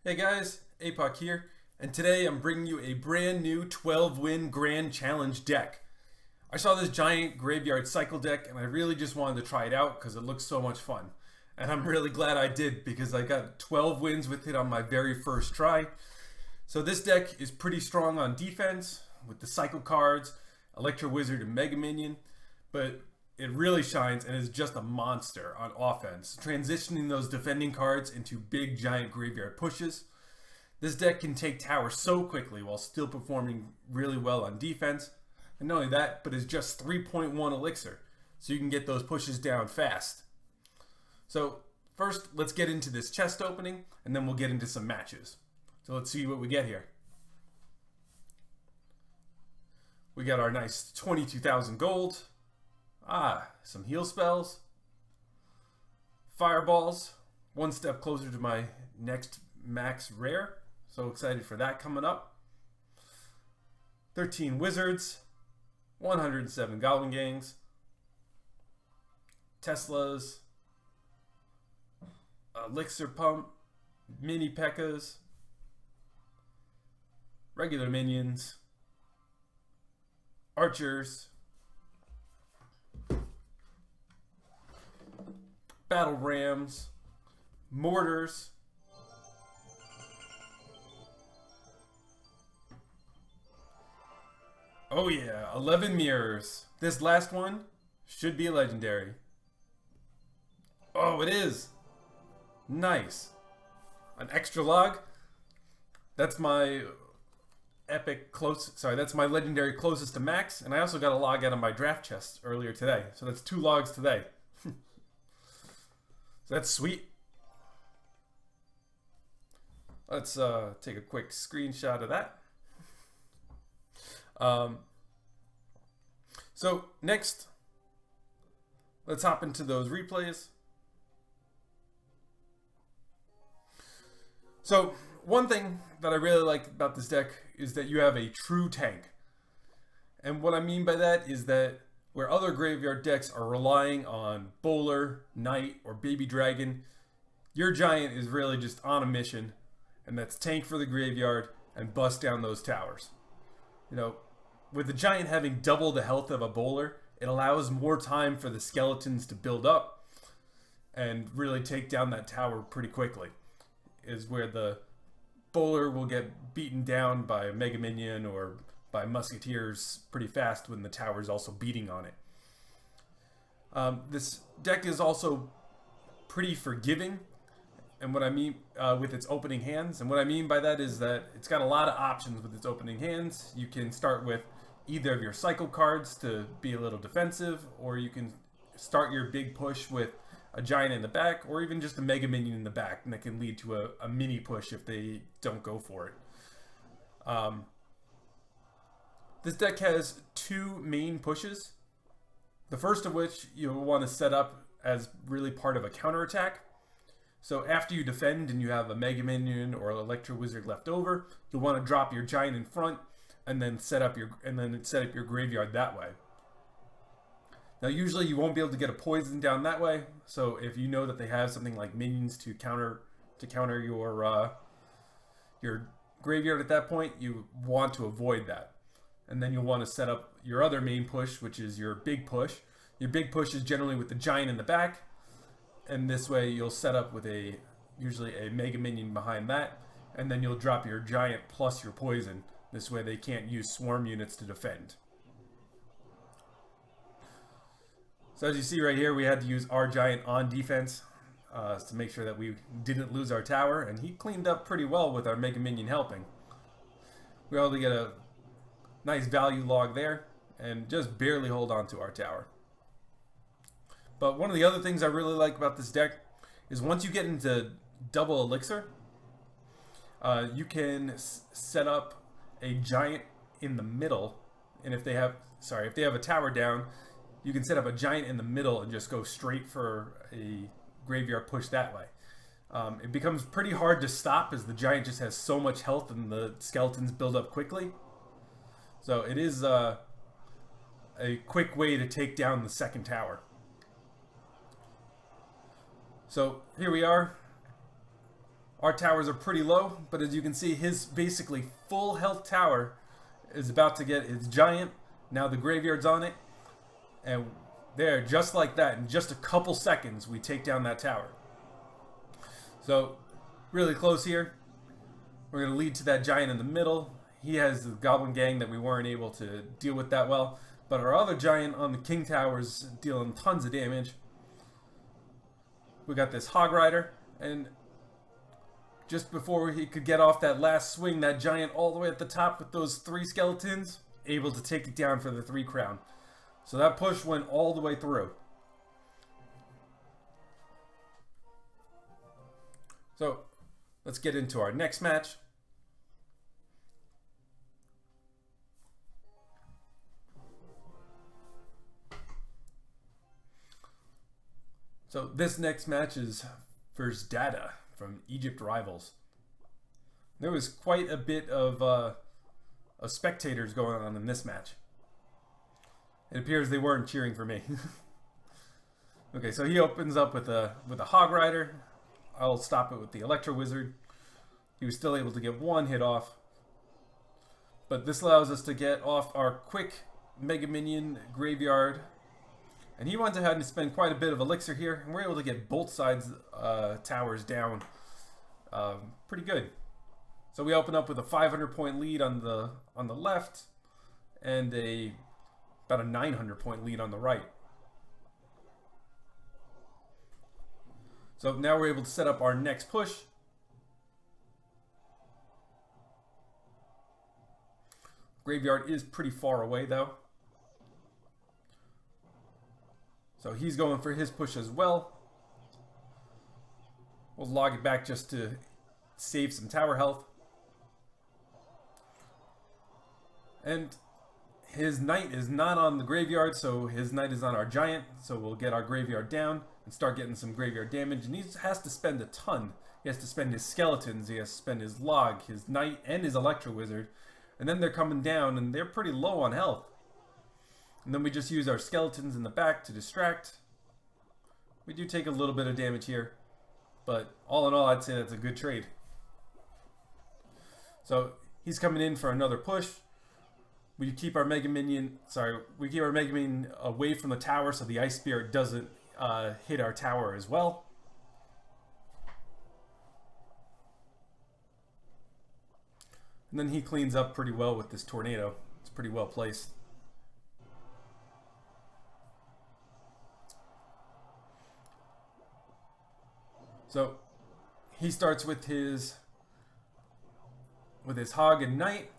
Hey guys, APOC here, and today I'm bringing you a brand new 12-win Grand Challenge deck. I saw this giant graveyard cycle deck and I really just wanted to try it out because it looks so much fun. And I'm really glad I did because I got 12 wins with it on my very first try. So this deck is pretty strong on defense with the cycle cards, Electro Wizard and Mega Minion, but it really shines and is just a monster on offense, transitioning those defending cards into big giant graveyard pushes. This deck can take towers so quickly while still performing really well on defense. And not only that, but it's just 3.1 elixir, so you can get those pushes down fast. So first, let's get into this chest opening, and then we'll get into some matches. So let's see what we get here. We got our nice 22,000 gold. Some heal spells, fireballs, one step closer to my next max rare. So excited for that coming up. 13 wizards, 107 goblin gangs, Teslas, elixir pump, mini pekkas, regular minions, archers, battle rams, mortars, oh yeah, 11 mirrors. This last one should be a legendary. Oh, it is. Nice. An extra log. That's my that's my legendary closest to max, and I also got a log out of my draft chest earlier today. So that's 2 logs today. So that's sweet. Let's take a quick screenshot of that. So next, let's hop into those replays. So one thing that I really like about this deck is that you have a true tank. And what I mean by that is that where other graveyard decks are relying on Bowler, Knight, or Baby Dragon, your Giant is really just on a mission, and that's tank for the graveyard and bust down those towers. You know, with the Giant having double the health of a Bowler, it allows more time for the skeletons to build up and really take down that tower pretty quickly. Is where the Bowler will get beaten down by a Mega Minion or by Musketeers pretty fast when the tower is also beating on it. This deck is also pretty forgiving, and what I mean with its opening hands, and what I mean by that is that it's got a lot of options with its opening hands. You can start with either of your cycle cards to be a little defensive, or you can start your big push with a Giant in the back, or even just a Mega Minion in the back, and that can lead to a mini push if they don't go for it. This deck has 2 main pushes. The first of which you'll want to set up as really part of a counterattack. So after you defend and you have a Mega Minion or Electro Wizard left over, you'll want to drop your Giant in front and then set up your graveyard that way. Now usually you won't be able to get a poison down that way, so if you know that they have something like minions to counter your graveyard at that point, you want to avoid that. And then you'll want to set up your other main push, which is your big push. Your big push is generally with the Giant in the back, and this way you'll set up with usually a Mega Minion behind that, and then you'll drop your Giant plus your poison. This way they can't use swarm units to defend. So as you see right here, we had to use our Giant on defense to make sure that we didn't lose our tower, and he cleaned up pretty well with our Mega Minion helping. We were able to get a nice value log there and just barely hold on to our tower. But one of the other things I really like about this deck is once you get into double elixir, you can set up a Giant in the middle, and if they have a tower down, you can set up a Giant in the middle and just go straight for a graveyard push that way. It becomes pretty hard to stop as the Giant just has so much health and the skeletons build up quickly. So it is a quick way to take down the second tower. So here we are. Our towers are pretty low, but as you can see, his basically full health tower is about to get its giant. Now the graveyard's on it. And there, just like that, in just a couple seconds, we take down that tower. So, really close here. We're going to lead to that giant in the middle. He has the goblin gang that we weren't able to deal with that well. But our other giant on the king tower is dealing tons of damage. We got this hog rider, and just before he could get off that last swing, that giant all the way at the top with those 3 skeletons, able to take it down for the 3 crown. So that push went all the way through. So let's get into our next match. So this next match is versus Data from Egypt Rivals. There was quite a bit of spectators going on in this match. It appears they weren't cheering for me. Okay, so he opens up with a Hog Rider. I'll stop it with the Electro Wizard. He was still able to get 1 hit off. But this allows us to get off our quick Mega Minion graveyard. And he went ahead and spend quite a bit of elixir here, and we're able to get both sides towers down pretty good. So we open up with a 500-point lead on the left, and about a 900-point lead on the right. So now we're able to set up our next push. Graveyard is pretty far away though. So he's going for his push as well. We'll log it back just to save some tower health. And his knight is not on the graveyard, so his knight is on our giant. So we'll get our graveyard down and start getting some graveyard damage. And he has to spend a ton. He has to spend his skeletons, he has to spend his log, his knight, and his Electro Wizard. And then they're coming down, and they're pretty low on health. And then we just use our skeletons in the back to distract. We do take a little bit of damage here, but all in all, I'd say that's a good trade. So he's coming in for another push. We keep our Mega Minion, away from the tower so the Ice Spirit doesn't hit our tower as well. And then he cleans up pretty well with this tornado. It's pretty well placed. So he starts with his hog and knight,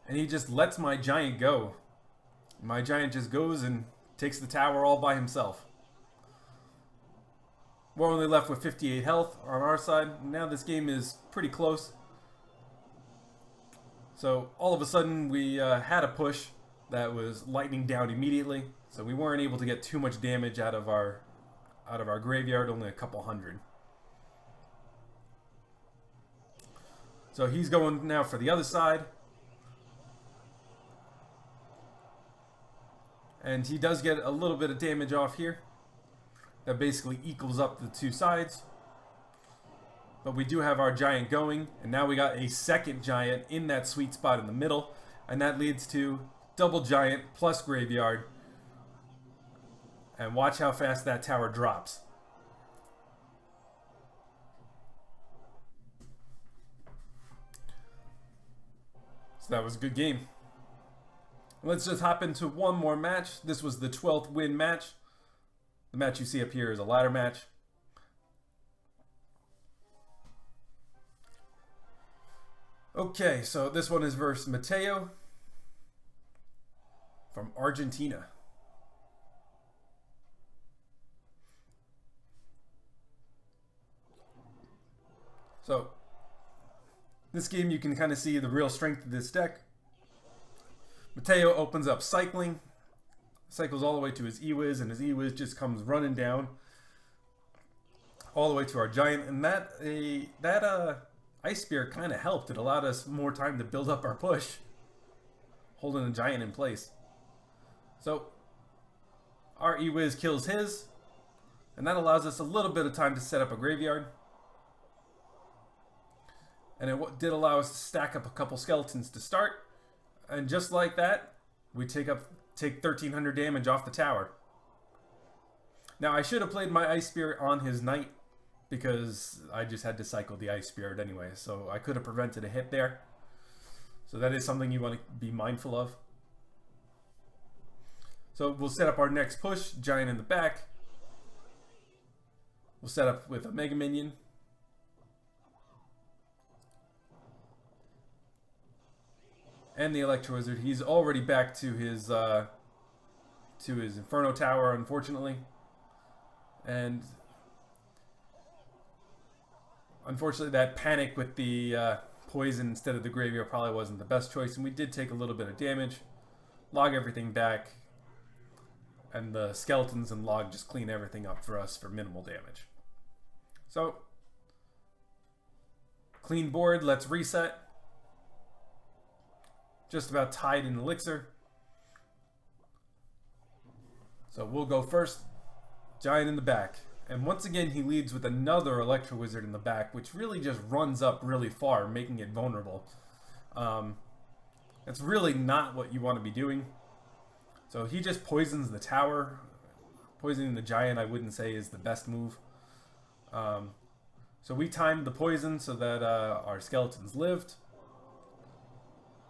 and he just lets my giant go. My giant just goes and takes the tower all by himself. We're only left with 58 health on our side. Now this game is pretty close. So all of a sudden we had a push that was lightning down immediately. So we weren't able to get too much damage out of our graveyard, only a couple hundred. So he's going now for the other side. And he does get a little bit of damage off here. That basically equals up the two sides. But we do have our giant going. And now we got a second giant in that sweet spot in the middle. And that leads to double giant plus graveyard. And watch how fast that tower drops. So that was a good game. Let's just hop into one more match. This was the 12th win match. The match you see up here is a ladder match. Okay, so this one is versus Mateo from Argentina. So this game you can kind of see the real strength of this deck. Mateo opens up cycling, cycles all the way to his E-Wiz, and his E-Wiz just comes running down all the way to our giant, and that Ice Spear kind of helped. It allowed us more time to build up our push, holding the giant in place. So our E-Wiz kills his, and that allows us a little bit of time to set up a graveyard. And it did allow us to stack up a couple skeletons to start. And just like that, we take 1,300 damage off the tower. Now, I should have played my Ice Spirit on his Knight, because I just had to cycle the Ice Spirit anyway. So I could have prevented a hit there. So that is something you want to be mindful of. So we'll set up our next push, Giant in the back. We'll set up with a Mega Minion. And the Electro Wizard. He's already back to his Inferno Tower, unfortunately. And unfortunately, that panic with the poison instead of the graveyard probably wasn't the best choice. And we did take a little bit of damage. Log everything back. And the skeletons and log just clean everything up for us for minimal damage. So, clean board, let's reset. Just about tied in elixir. So we'll go first. Giant in the back. And once again, he leads with another Electro Wizard in the back, which really just runs up really far, making it vulnerable. That's really not what you want to be doing. So he just poisons the tower. Poisoning the Giant, I wouldn't say, is the best move. So we timed the poison so that our skeletons lived.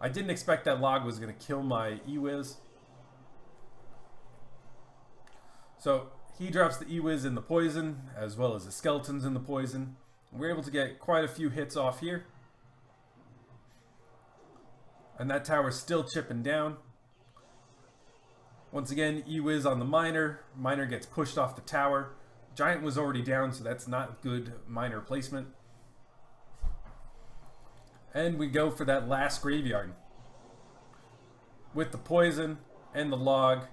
I didn't expect that log was going to kill my E-Wiz. So he drops the E-Wiz in the poison, as well as the skeletons in the poison. We're able to get quite a few hits off here. And that tower's still chipping down. Once again, E-Wiz on the miner. Miner gets pushed off the tower. Giant was already down, so that's not good miner placement. And we go for that last graveyard. With the poison and the log.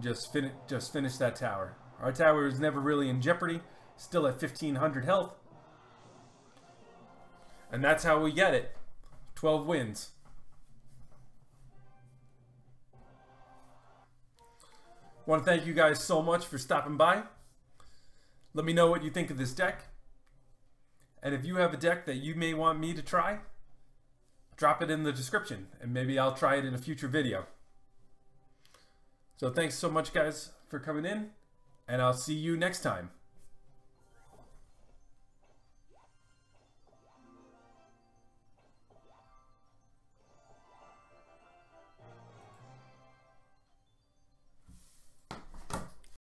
Just finish that tower. Our tower is never really in jeopardy. Still at 1,500 health. And that's how we get it. 12 wins. I want to thank you guys so much for stopping by. Let me know what you think of this deck. And if you have a deck that you may want me to try, drop it in the description and maybe I'll try it in a future video. So thanks so much guys for coming in, and I'll see you next time.